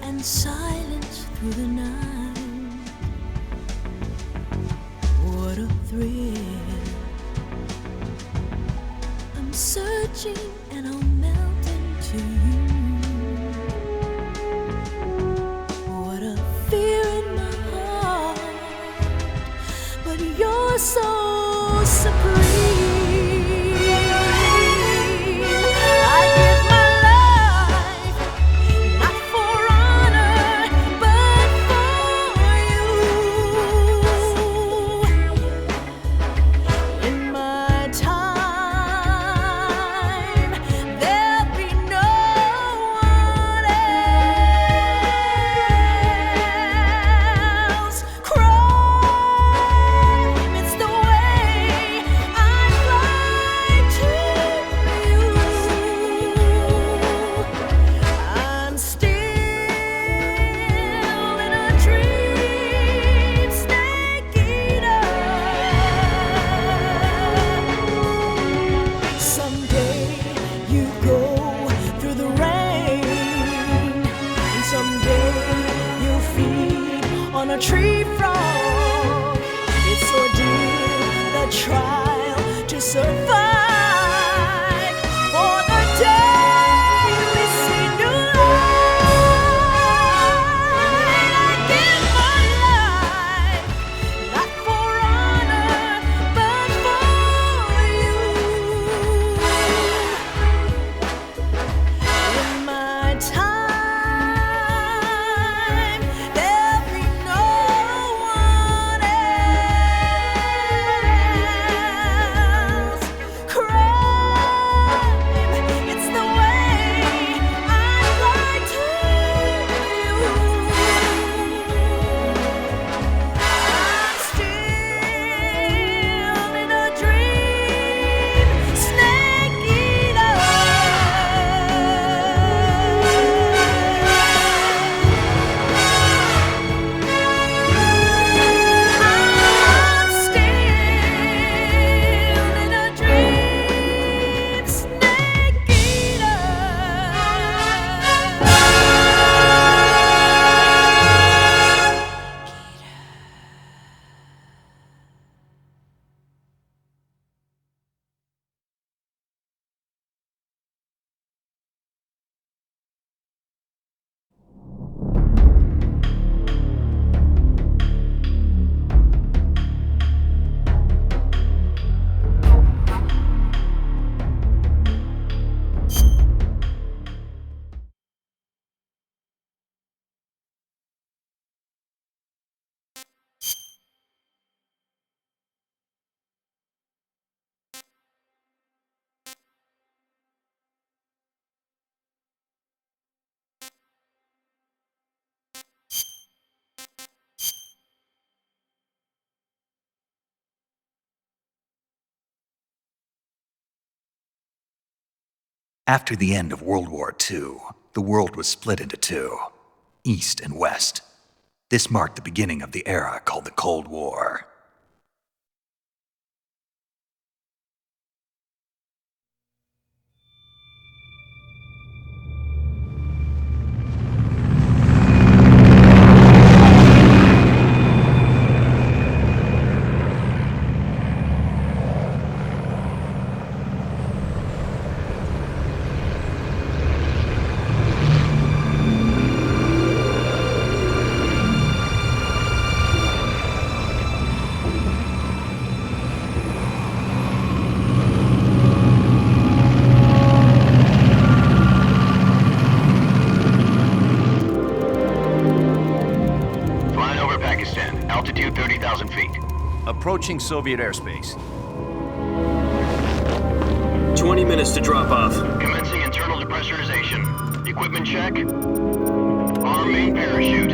and silence through the night. What a thrill. I'm searching and I'll melt into you. What a fear in my heart, but you're so supreme. On a tree frog, it's ordeal, the trial to survive. For the day we see new light, I give my life, not for honor, but for you. In my time, After the end of World War II, the world was split into two, East and West. This marked the beginning of the era called the Cold War. Altitude 30,000 feet. Approaching Soviet airspace. 20 minutes to drop off. Commencing internal depressurization. Equipment check. Arm main parachute.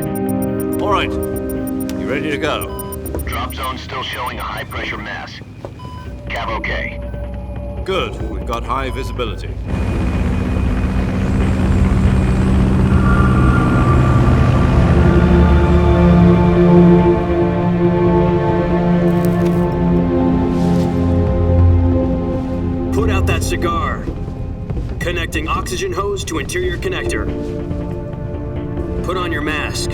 All right. You ready to go? Drop zone still showing a high pressure mass. Cav okay. Good. We've got high visibility. Cigar. Connecting oxygen hose to interior connector. Put on your mask.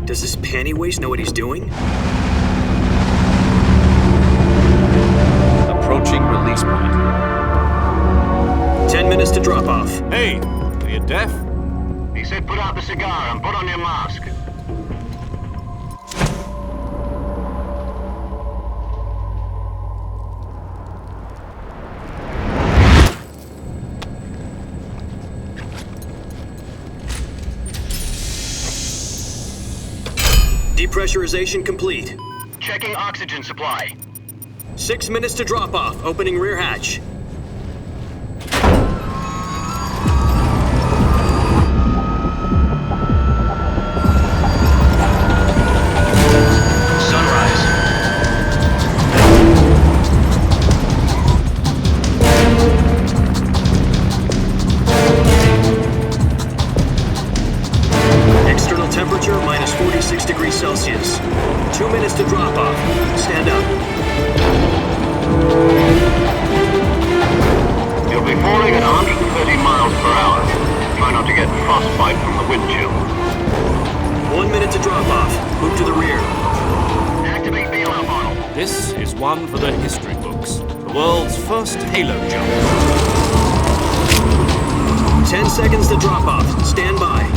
Does this panty waste know what he's doing? Approaching release point. 10 minutes to drop off. Hey, are you deaf? He said put out the cigar and put on your mask. Depressurization complete. Checking oxygen supply. 6 minutes to drop off. Opening rear hatch. Sunrise. External temperature minus 46 degrees Celsius. 2 minutes to drop off. Stand up. You'll be falling at 130 miles per hour. Try not to get frostbite from the wind chill. 1 minute to drop off. Move to the rear. Activate bailout model. This is one for the history books. The world's first halo jump. 10 seconds to drop off. Stand by.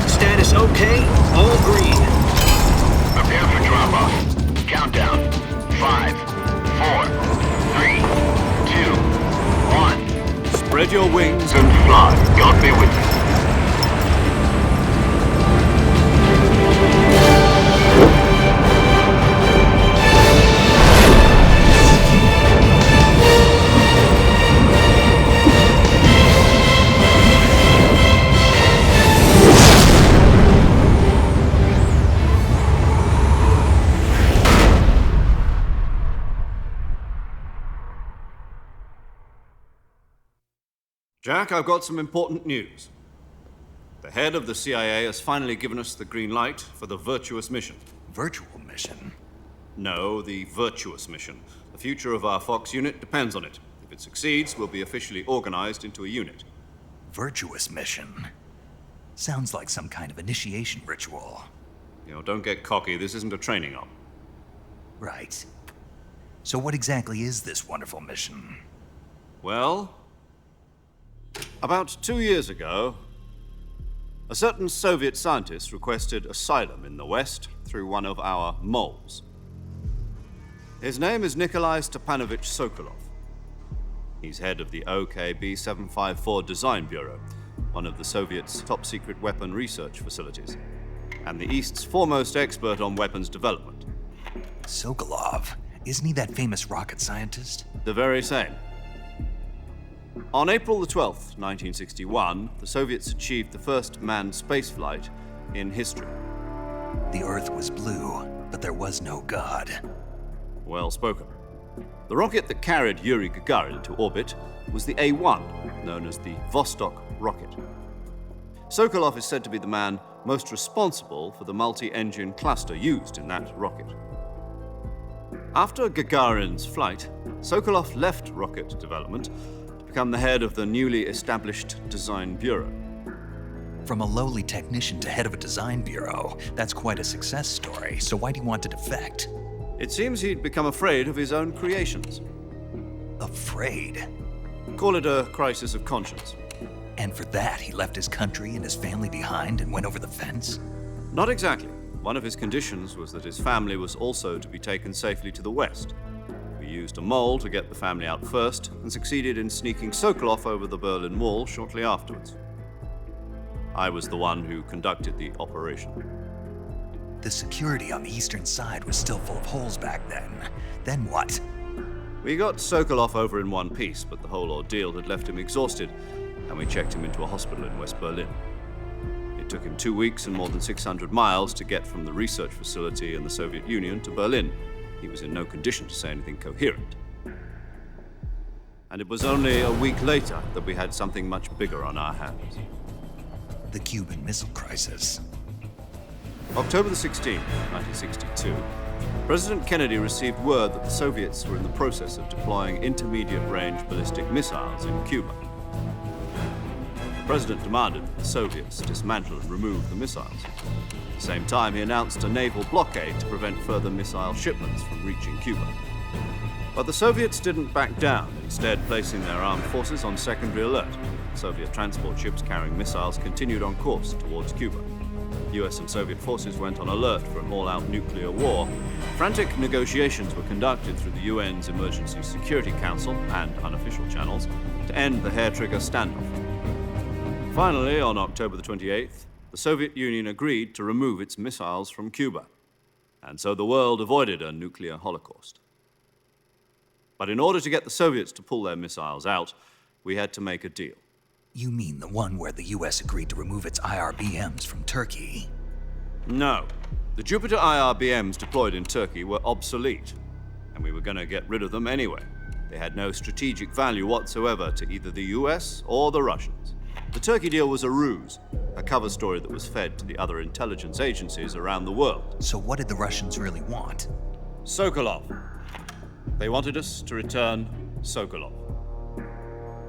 Status okay. All green. Prepare for drop-off. Countdown. 5, 4, 3, 2, 1. Spread your wings And fly. God be with you. Jack, I've got some important news. The head of the CIA has finally given us the green light for the Virtuous mission. Virtual mission? No, the Virtuous mission. The future of our Fox unit depends on it. If it succeeds, we'll be officially organized into a unit. Virtuous mission? Sounds like some kind of initiation ritual. Don't get cocky. This isn't a training op. Right. So what exactly is this wonderful mission? Well, about 2 years ago, a certain Soviet scientist requested asylum in the West through one of our moles. His name is Nikolai Stepanovich Sokolov. He's head of the OKB-754 Design Bureau, one of the Soviets' top-secret weapon research facilities, and the East's foremost expert on weapons development. Sokolov? Isn't he that famous rocket scientist? The very same. On April the 12th, 1961, the Soviets achieved the first manned spaceflight in history. The Earth was blue, but there was no God. Well spoken. The rocket that carried Yuri Gagarin into orbit was the A-1, known as the Vostok rocket. Sokolov is said to be the man most responsible for the multi-engine cluster used in that rocket. After Gagarin's flight, Sokolov left rocket development to become the head of the newly established Design Bureau. From a lowly technician to head of a design bureau, that's quite a success story. So why'd he want to defect? It seems he'd become afraid of his own creations. Afraid? Call it a crisis of conscience. And for that, he left his country and his family behind and went over the fence? Not exactly. One of his conditions was that his family was also to be taken safely to the West. We used a mole to get the family out first and succeeded in sneaking Sokolov over the Berlin Wall shortly afterwards. I was the one who conducted the operation. The security on the eastern side was still full of holes back then. Then what? We got Sokolov over in one piece, but the whole ordeal had left him exhausted, and we checked him into a hospital in West Berlin. It took him 2 weeks and more than 600 miles to get from the research facility in the Soviet Union to Berlin. He was in no condition to say anything coherent. And it was only a week later that we had something much bigger on our hands. The Cuban Missile Crisis. October the 16th, 1962, President Kennedy received word that the Soviets were in the process of deploying intermediate-range ballistic missiles in Cuba. The President demanded that the Soviets dismantle and remove the missiles. At the same time, he announced a naval blockade to prevent further missile shipments from reaching Cuba. But the Soviets didn't back down, instead placing their armed forces on secondary alert. Soviet transport ships carrying missiles continued on course towards Cuba. US and Soviet forces went on alert for an all-out nuclear war. Frantic negotiations were conducted through the UN's Emergency Security Council and unofficial channels to end the hair-trigger standoff. Finally, on October the 28th, the Soviet Union agreed to remove its missiles from Cuba, and so the world avoided a nuclear holocaust. But in order to get the Soviets to pull their missiles out, we had to make a deal. You mean the one where the US agreed to remove its IRBMs from Turkey? No. The Jupiter IRBMs deployed in Turkey were obsolete, and we were going to get rid of them anyway. They had no strategic value whatsoever to either the US or the Russians. The Turkey deal was a ruse, a cover story that was fed to the other intelligence agencies around the world. So what did the Russians really want? Sokolov. They wanted us to return Sokolov.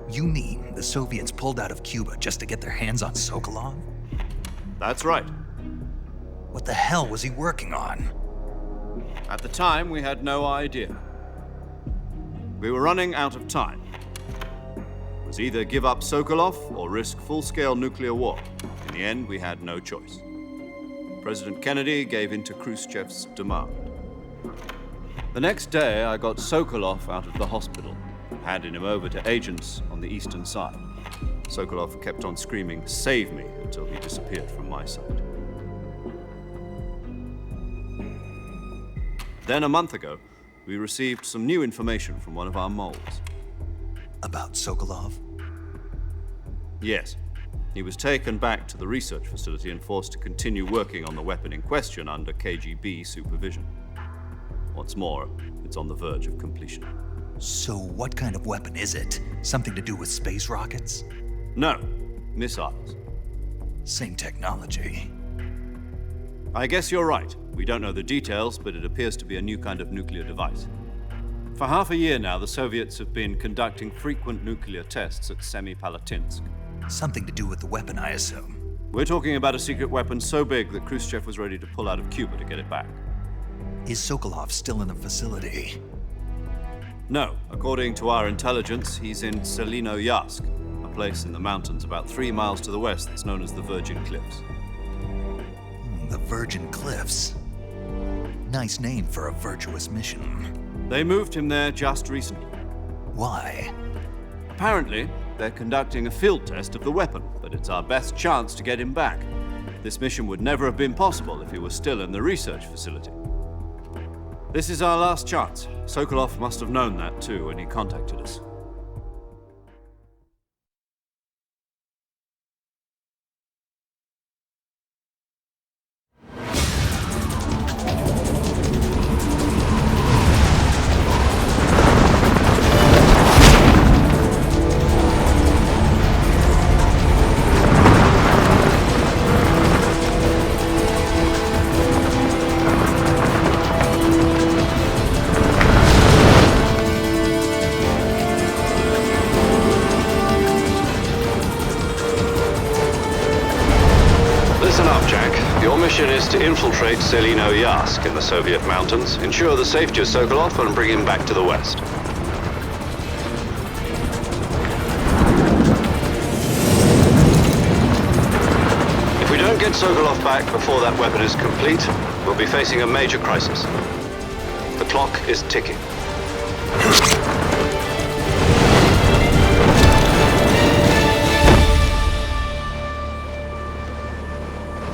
You mean the Soviets pulled out of Cuba just to get their hands on Sokolov? That's right. What the hell was he working on? At the time, we had no idea. We were running out of time. It was either give up Sokolov or risk full-scale nuclear war. In the end, we had no choice. President Kennedy gave in to Khrushchev's demand. The next day, I got Sokolov out of the hospital, handing him over to agents on the eastern side. Sokolov kept on screaming, "Save me," until he disappeared from my sight. Then a month ago, we received some new information from one of our moles. About Sokolov? Yes. He was taken back to the research facility and forced to continue working on the weapon in question under KGB supervision. What's more, it's on the verge of completion. So what kind of weapon is it? Something to do with space rockets? No, missiles. Same technology. I guess you're right. We don't know the details, but it appears to be a new kind of nuclear device. For half a year now, the Soviets have been conducting frequent nuclear tests at Semipalatinsk. Something to do with the weapon, I assume. We're talking about a secret weapon so big that Khrushchev was ready to pull out of Cuba to get it back. Is Sokolov still in the facility? No. According to our intelligence, he's in Selinoyarsk, a place in the mountains about 3 miles to the west that's known as the Virgin Cliffs. The Virgin Cliffs. Nice name for a virtuous mission. They moved him there just recently. Why? Apparently, they're conducting a field test of the weapon, but it's our best chance to get him back. This mission would never have been possible if he was still in the research facility. This is our last chance. Sokolov must have known that too when he contacted us. Your mission is to infiltrate Selinoyarsk in the Soviet mountains, ensure the safety of Sokolov, and bring him back to the west. If we don't get Sokolov back before that weapon is complete, we'll be facing a major crisis. The clock is ticking.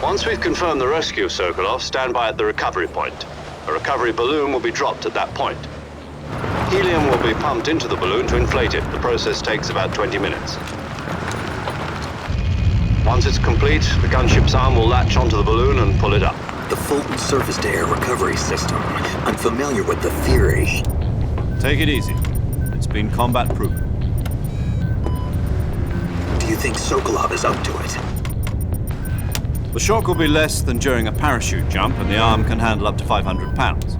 Once we've confirmed the rescue of Sokolov, stand by at the recovery point. A recovery balloon will be dropped at that point. Helium will be pumped into the balloon to inflate it. The process takes about 20 minutes. Once it's complete, the gunship's arm will latch onto the balloon and pull it up. The Fulton surface-to-air recovery system. I'm familiar with the theory. Take it easy. It's been combat-proven. Do you think Sokolov is up to it? The shock will be less than during a parachute jump, and the arm can handle up to 500 pounds.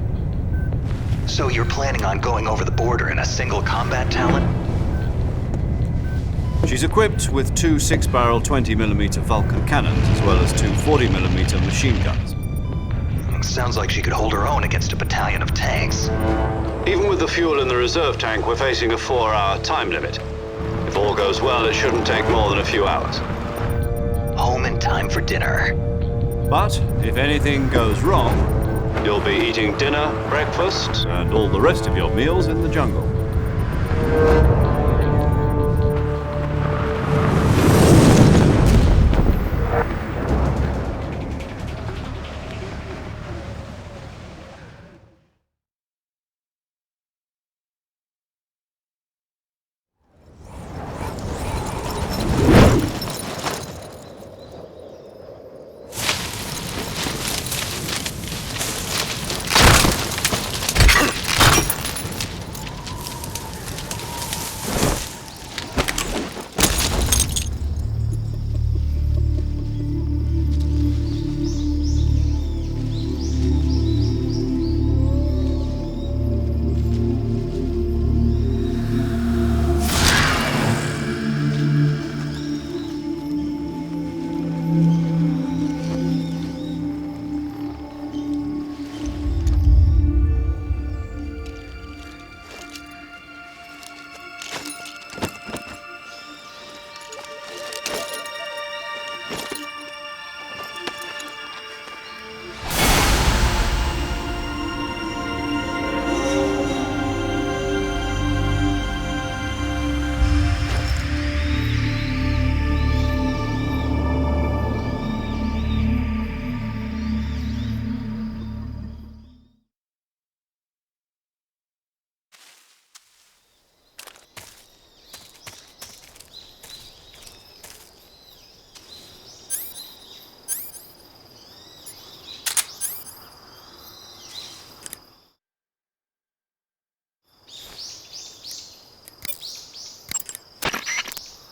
So you're planning on going over the border in a single combat talent? She's equipped with two 6-barrel 20mm Vulcan cannons, as well as two 40mm machine guns. Sounds like she could hold her own against a battalion of tanks. Even with the fuel in the reserve tank, we're facing a 4-hour time limit. If all goes well, it shouldn't take more than a few hours. Home in time for dinner. But if anything goes wrong, you'll be eating dinner, breakfast, and all the rest of your meals in the jungle.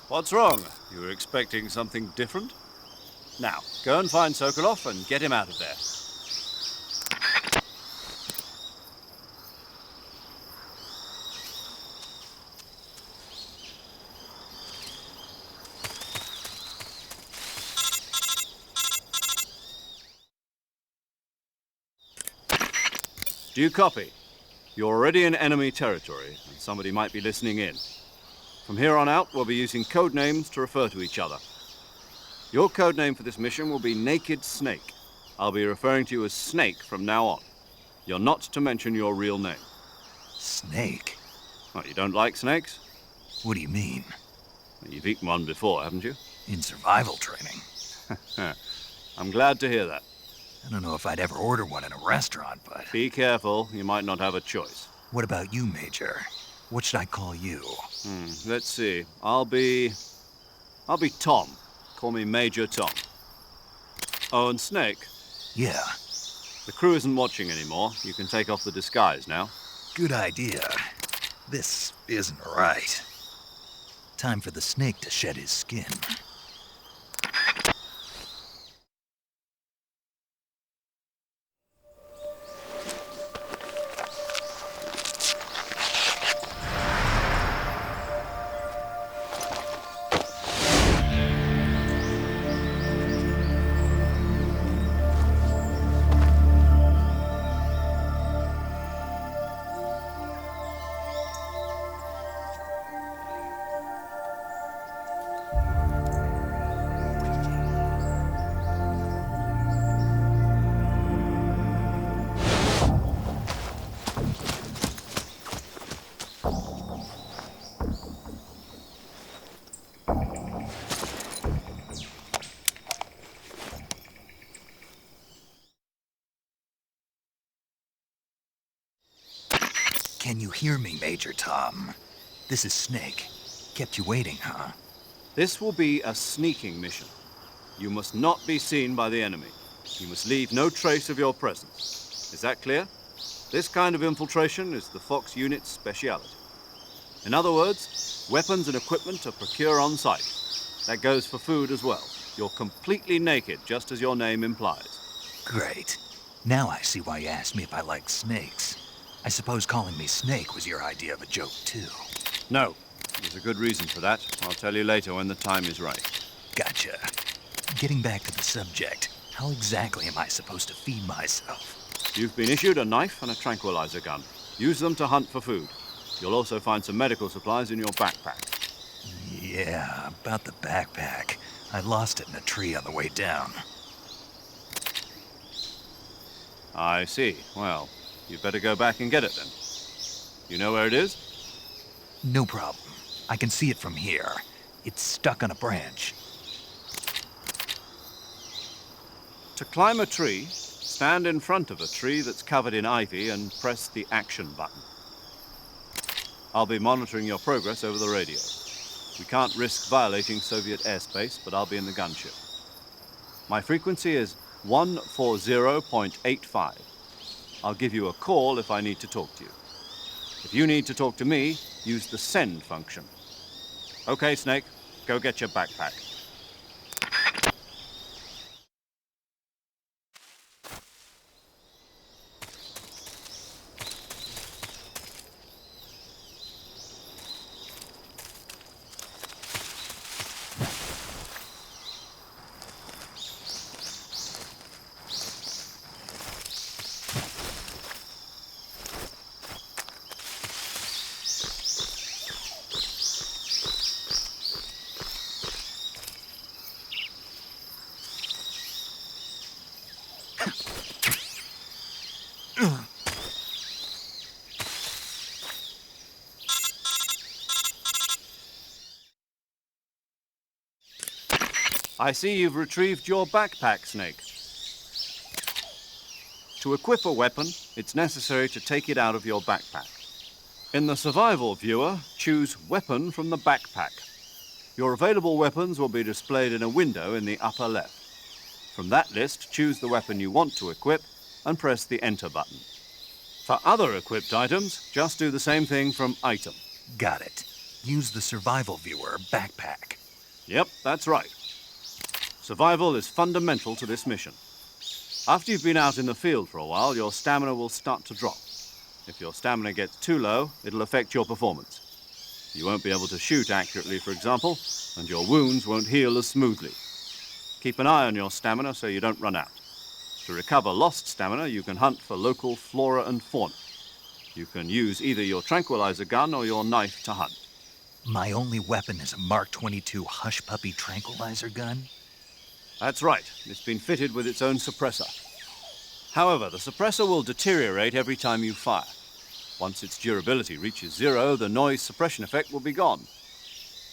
What's wrong? You were expecting something different? Now, go and find Sokolov and get him out of there. Do you copy? You're already in enemy territory, and somebody might be listening in. From here on out, we'll be using code names to refer to each other. Your code name for this mission will be Naked Snake. I'll be referring to you as Snake from now on. You're not to mention your real name. Snake? Well, you don't like snakes? What do you mean? Well, you've eaten one before, haven't you? In survival training. I'm glad to hear that. I don't know if I'd ever order one in a restaurant, but... Be careful, you might not have a choice. What about you, Major? What should I call you? Let's see. I'll be Tom. Call me Major Tom. Oh, and Snake. Yeah, The crew isn't watching anymore. You can take off the disguise now. good idea. This isn't right. Time for the snake to shed his skin. Can you hear me, Major Tom? This is Snake. Kept you waiting, huh? This will be a sneaking mission. You must not be seen by the enemy. You must leave no trace of your presence. Is that clear? This kind of infiltration is the Fox unit's speciality. In other words, weapons and equipment are procured on site. That goes for food as well. You're completely naked, just as your name implies. Great. Now I see why you asked me if I like snakes. I suppose calling me Snake was your idea of a joke, too. No, there's a good reason for that. I'll tell you later when the time is right. Gotcha. Getting back to the subject, how exactly am I supposed to feed myself? You've been issued a knife and a tranquilizer gun. Use them to hunt for food. You'll also find some medical supplies in your backpack. Yeah, about the backpack. I lost it in a tree on the way down. I see. Well, you'd better go back and get it then. You know where it is? No problem. I can see it from here. It's stuck on a branch. To climb a tree, stand in front of a tree that's covered in ivy and press the action button. I'll be monitoring your progress over the radio. We can't risk violating Soviet airspace, but I'll be in the gunship. My frequency is 140.85. I'll give you a call if I need to talk to you. If you need to talk to me, use the send function. Okay, Snake, go get your backpack. I see you've retrieved your backpack, Snake. To equip a weapon, it's necessary to take it out of your backpack. In the survival viewer, choose Weapon from the backpack. Your available weapons will be displayed in a window in the upper left. From that list, choose the weapon you want to equip and press the Enter button. For other equipped items, just do the same thing from Item. Got it. Use the survival viewer backpack. Yep, that's right. Survival is fundamental to this mission. After you've been out in the field for a while, your stamina will start to drop. If your stamina gets too low, it'll affect your performance. You won't be able to shoot accurately, for example, and your wounds won't heal as smoothly. Keep an eye on your stamina so you don't run out. To recover lost stamina, you can hunt for local flora and fauna. You can use either your tranquilizer gun or your knife to hunt. My only weapon is a Mark 22 Hush Puppy tranquilizer gun? That's right. It's been fitted with its own suppressor. However, the suppressor will deteriorate every time you fire. Once its durability reaches 0, the noise suppression effect will be gone.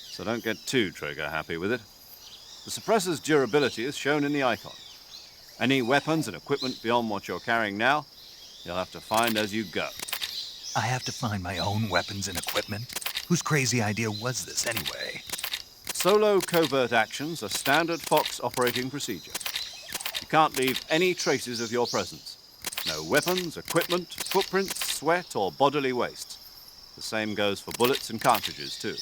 So don't get too trigger-happy with it. The suppressor's durability is shown in the icon. Any weapons and equipment beyond what you're carrying now, you'll have to find as you go. I have to find my own weapons and equipment? Whose crazy idea was this, anyway? Solo covert actions are standard Fox operating procedure. You can't leave any traces of your presence. No weapons, equipment, footprints, sweat, or bodily waste. The same goes for bullets and cartridges, too.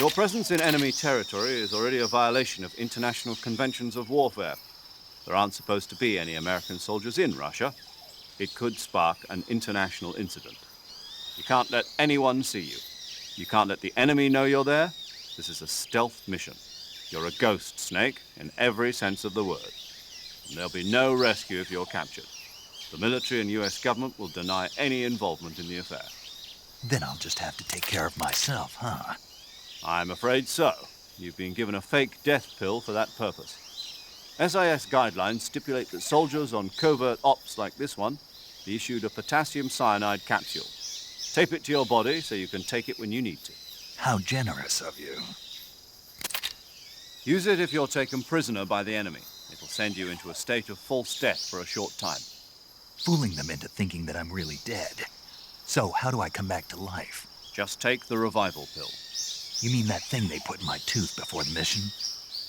Your presence in enemy territory is already a violation of international conventions of warfare. There aren't supposed to be any American soldiers in Russia. It could spark an international incident. You can't let anyone see you. You can't let the enemy know you're there. This is a stealth mission. You're a ghost, Snake, in every sense of the word. And there'll be no rescue if you're captured. The military and US government will deny any involvement in the affair. Then I'll just have to take care of myself, huh? I'm afraid so. You've been given a fake death pill for that purpose. SIS guidelines stipulate that soldiers on covert ops like this one be issued a potassium cyanide capsule. Tape it to your body so you can take it when you need to. How generous of you. Use it if you're taken prisoner by the enemy. It'll send you into a state of false death for a short time. Fooling them into thinking that I'm really dead. So, how do I come back to life? Just take the revival pill. You mean that thing they put in my tooth before the mission?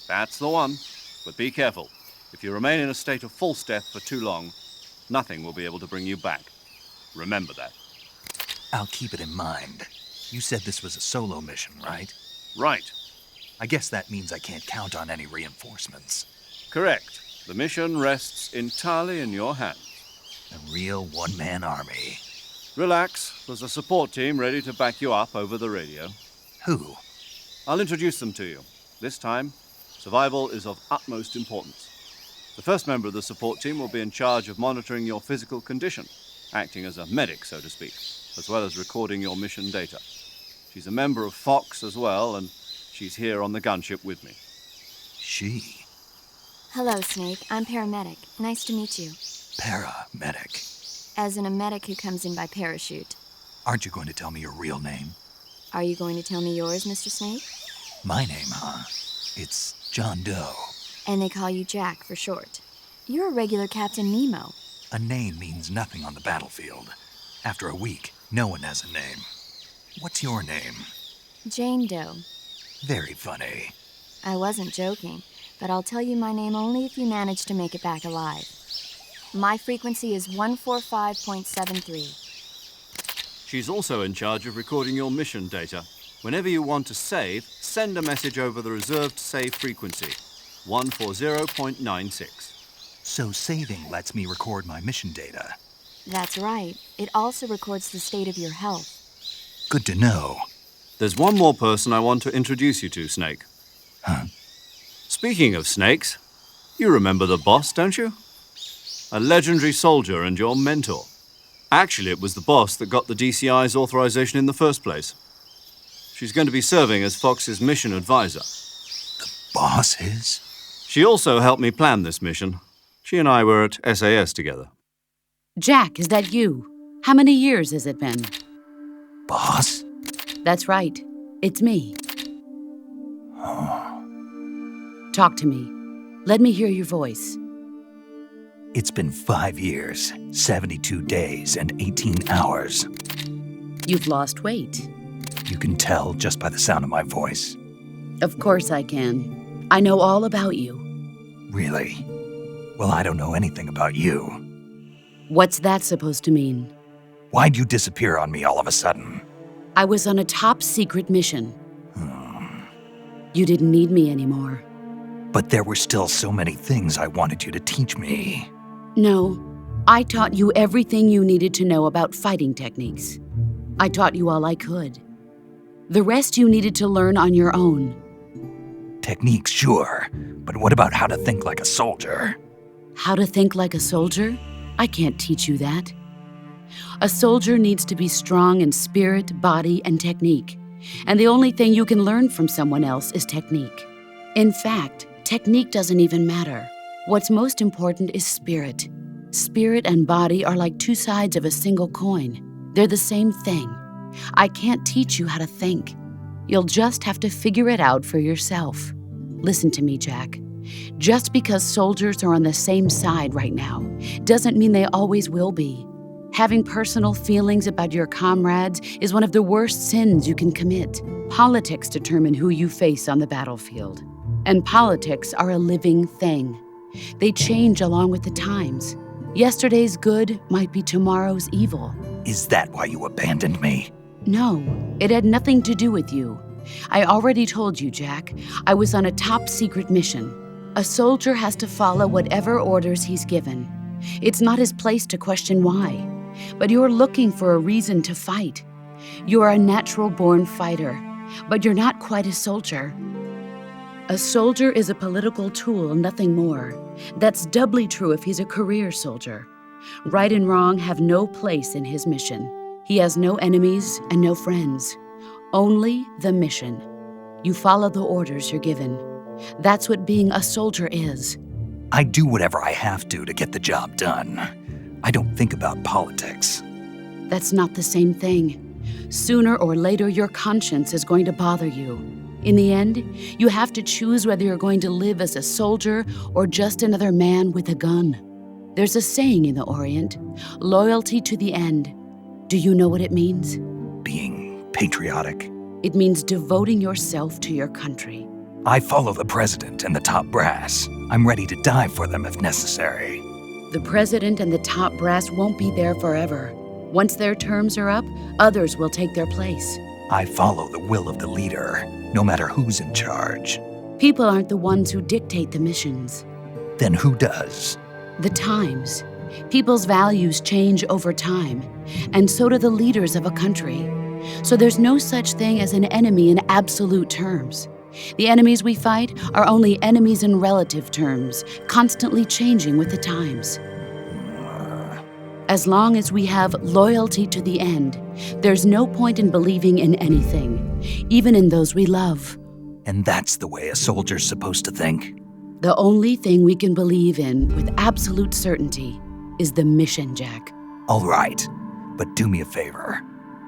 That's the one. But be careful. If you remain in a state of false death for too long, nothing will be able to bring you back. Remember that. I'll keep it in mind. You said this was a solo mission, right? Right. I guess that means I can't count on any reinforcements. Correct. The mission rests entirely in your hands. A real one-man army. Relax. There's a support team ready to back you up over the radio. Who? I'll introduce them to you. This time, survival is of utmost importance. The first member of the support team will be in charge of monitoring your physical condition, acting as a medic, so to speak, as well as recording your mission data. She's a member of Fox as well, and she's here on the gunship with me. She. Hello, Snake. I'm paramedic. Nice to meet you. Paramedic. As in a medic who comes in by parachute. Aren't you going to tell me your real name? Are you going to tell me yours, Mr. Snake? My name, huh? It's John Doe. And they call you Jack for short. You're a regular Captain Nemo. A name means nothing on the battlefield. After a week, no one has a name. What's your name? Jane Doe. Very funny. I wasn't joking, but I'll tell you my name only if you manage to make it back alive. My frequency is 145.73. She's also in charge of recording your mission data. Whenever you want to save, send a message over the reserved save frequency, 140.96. So saving lets me record my mission data. That's right. It also records the state of your health. Good to know. There's one more person I want to introduce you to, Snake. Huh? Speaking of snakes, you remember the boss, don't you? A legendary soldier and your mentor. Actually, it was the boss that got the DCI's authorization in the first place. She's going to be serving as Fox's mission advisor. Boss is? She also helped me plan this mission. She and I were at SAS together. Jack, is that you? How many years has it been? Boss? That's right. It's me. Talk to me. Let me hear your voice. It's been 5 years, 72 days, and 18 hours. You've lost weight. You can tell just by the sound of my voice. Of course I can. I know all about you. Really? Well, I don't know anything about you. What's that supposed to mean? Why'd you disappear on me all of a sudden? I was on a top-secret mission. You didn't need me anymore. But there were still so many things I wanted you to teach me. No, I taught you everything you needed to know about fighting techniques. I taught you all I could. The rest you needed to learn on your own. Techniques, sure. But what about how to think like a soldier? How to think like a soldier? I can't teach you that. A soldier needs to be strong in spirit, body, and technique. And the only thing you can learn from someone else is technique. In fact, technique doesn't even matter. What's most important is spirit. Spirit and body are like two sides of a single coin. They're the same thing. I can't teach you how to think. You'll just have to figure it out for yourself. Listen to me, Jack. Just because soldiers are on the same side right now doesn't mean they always will be. Having personal feelings about your comrades is one of the worst sins you can commit. Politics determine who you face on the battlefield. And politics are a living thing. They change along with the times. Yesterday's good might be tomorrow's evil. Is that why you abandoned me? No, it had nothing to do with you. I already told you, Jack. I was on a top-secret mission. A soldier has to follow whatever orders he's given. It's not his place to question why. But you're looking for a reason to fight. You're a natural-born fighter, but you're not quite a soldier. A soldier is a political tool, nothing more. That's doubly true if he's a career soldier. Right and wrong have no place in his mission. He has no enemies and no friends. Only the mission. You follow the orders you're given. That's what being a soldier is. I do whatever I have to get the job done. I don't think about politics. That's not the same thing. Sooner or later, your conscience is going to bother you. In the end, you have to choose whether you're going to live as a soldier or just another man with a gun. There's a saying in the Orient, loyalty to the end. Do you know what it means? Being patriotic. It means devoting yourself to your country. I follow the president and the top brass. I'm ready to die for them if necessary. The president and the top brass won't be there forever. Once their terms are up, others will take their place. I follow the will of the leader, no matter who's in charge. People aren't the ones who dictate the missions. Then who does? The times. People's values change over time, and so do the leaders of a country. So there's no such thing as an enemy in absolute terms. The enemies we fight are only enemies in relative terms, constantly changing with the times. As long as we have loyalty to the end, there's no point in believing in anything, even in those we love. And that's the way a soldier's supposed to think? The only thing we can believe in with absolute certainty is the mission, Jack. All right, but do me a favor.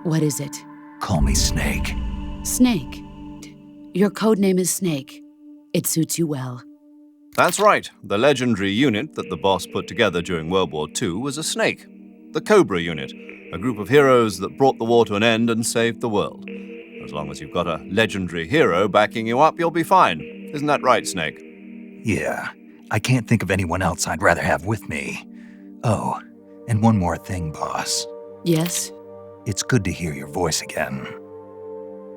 What is it? Call me Snake. Snake. Your code name is Snake. It suits you well. That's right. The legendary unit that the boss put together during World War II was a snake. The Cobra unit, a group of heroes that brought the war to an end and saved the world. As long as you've got a legendary hero backing you up, you'll be fine. Isn't that right, Snake? Yeah, I can't think of anyone else I'd rather have with me. Oh, and one more thing, boss. Yes? It's good to hear your voice again.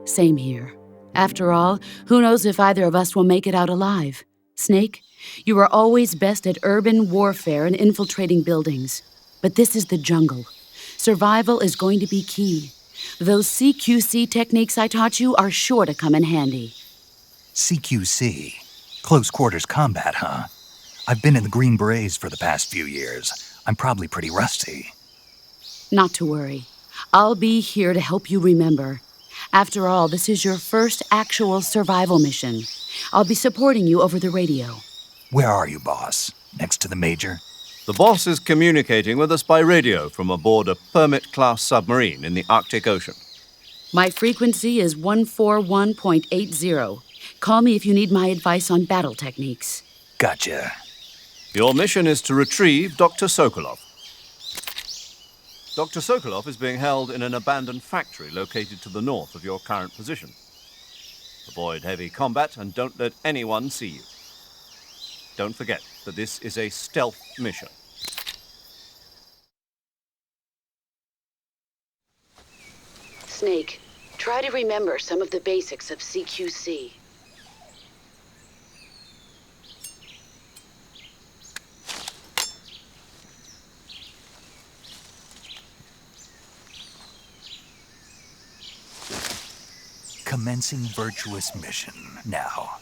Same here. After all, who knows if either of us will make it out alive? Snake, you are always best at urban warfare and infiltrating buildings. But this is the jungle. Survival is going to be key. Those CQC techniques I taught you are sure to come in handy. CQC? Close quarters combat, huh? I've been in the Green Berets for the past few years. I'm probably pretty rusty. Not to worry. I'll be here to help you remember. After all, this is your first actual survival mission. I'll be supporting you over the radio. Where are you, boss? Next to the Major? The boss is communicating with us by radio from aboard a Permit-class submarine in the Arctic Ocean. My frequency is 141.80. Call me if you need my advice on battle techniques. Gotcha. Your mission is to retrieve Dr. Sokolov. Dr. Sokolov is being held in an abandoned factory located to the north of your current position. Avoid heavy combat and don't let anyone see you. Don't forget that this is a stealth mission. Snake, try to remember some of the basics of CQC. Commencing virtuous mission now.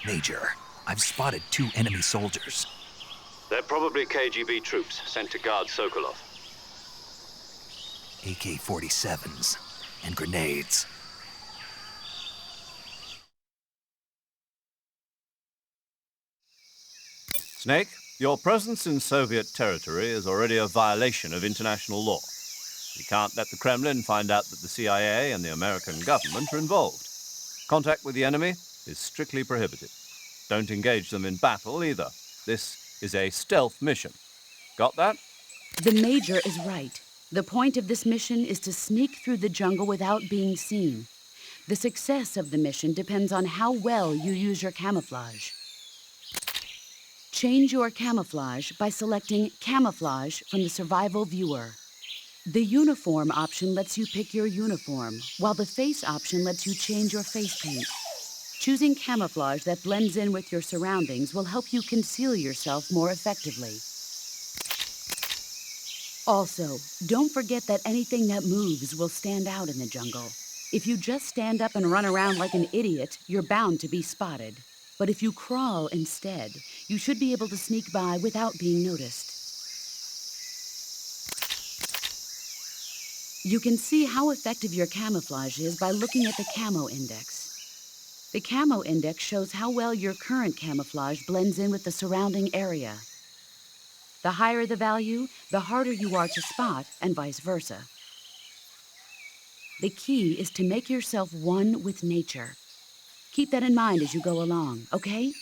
Major, I've spotted 2 enemy soldiers. They're probably KGB troops sent to guard Sokolov. AK-47s and grenades. Snake, your presence in Soviet territory is already a violation of international law. We can't let the Kremlin find out that the CIA and the American government are involved. Contact with the enemy is strictly prohibited. Don't engage them in battle either. This is a stealth mission. Got that? The Major is right. The point of this mission is to sneak through the jungle without being seen. The success of the mission depends on how well you use your camouflage. Change your camouflage by selecting Camouflage from the Survival Viewer. The Uniform option lets you pick your uniform, while the Face option lets you change your face paint. Choosing camouflage that blends in with your surroundings will help you conceal yourself more effectively. Also, don't forget that anything that moves will stand out in the jungle. If you just stand up and run around like an idiot, you're bound to be spotted. But if you crawl instead, you should be able to sneak by without being noticed. You can see how effective your camouflage is by looking at the Camo Index. The Camo Index shows how well your current camouflage blends in with the surrounding area. The higher the value, the harder you are to spot, and vice versa. The key is to make yourself one with nature. Keep that in mind as you go along, okay?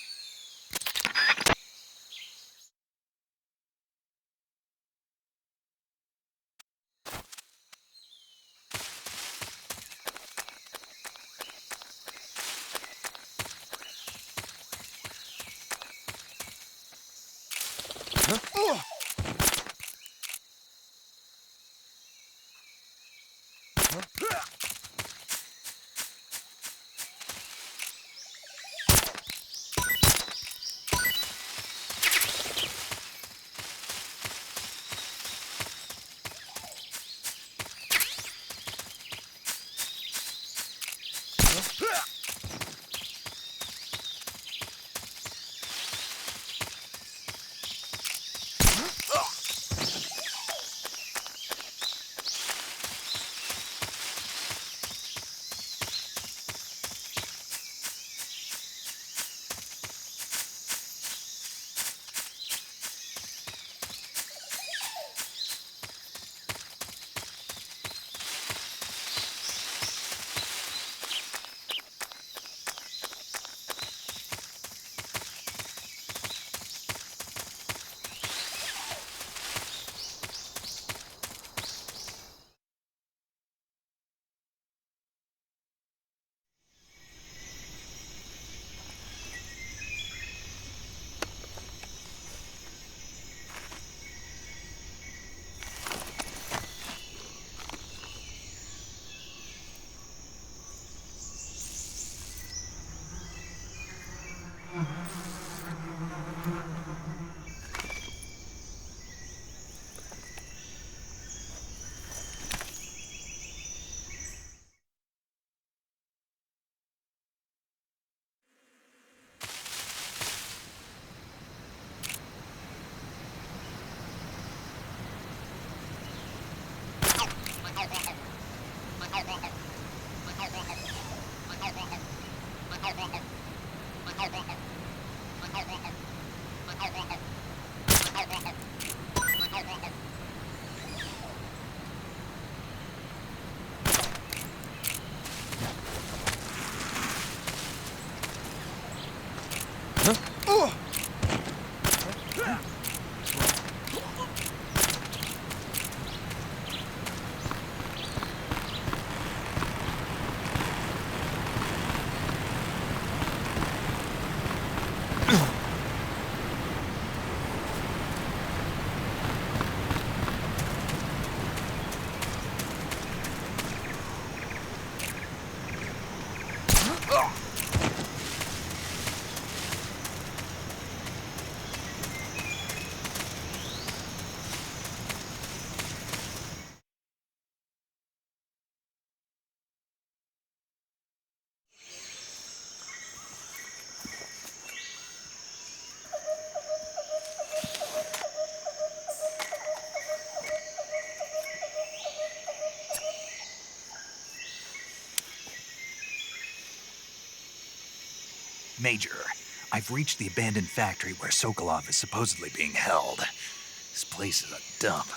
Major, I've reached the abandoned factory where Sokolov is supposedly being held. This place is a dump.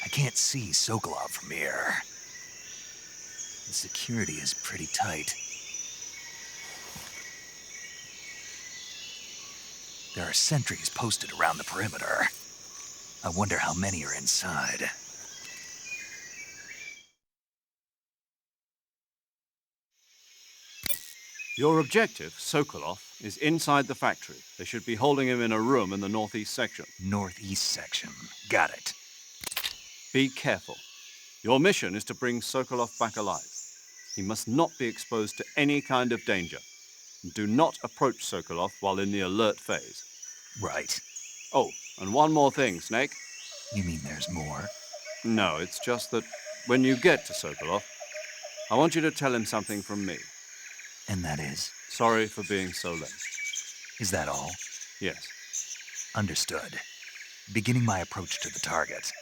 I can't see Sokolov from here. The security is pretty tight. There are sentries posted around the perimeter. I wonder how many are inside. Your objective, Sokolov, is inside the factory. They should be holding him in a room in the northeast section. Northeast section. Got it. Be careful. Your mission is to bring Sokolov back alive. He must not be exposed to any kind of danger. Do not approach Sokolov while in the alert phase. Right. Oh, and one more thing, Snake. You mean there's more? No, it's just that when you get to Sokolov, I want you to tell him something from me. And that is? Sorry for being so late. Is that all? Yes. Understood. Beginning my approach to the target.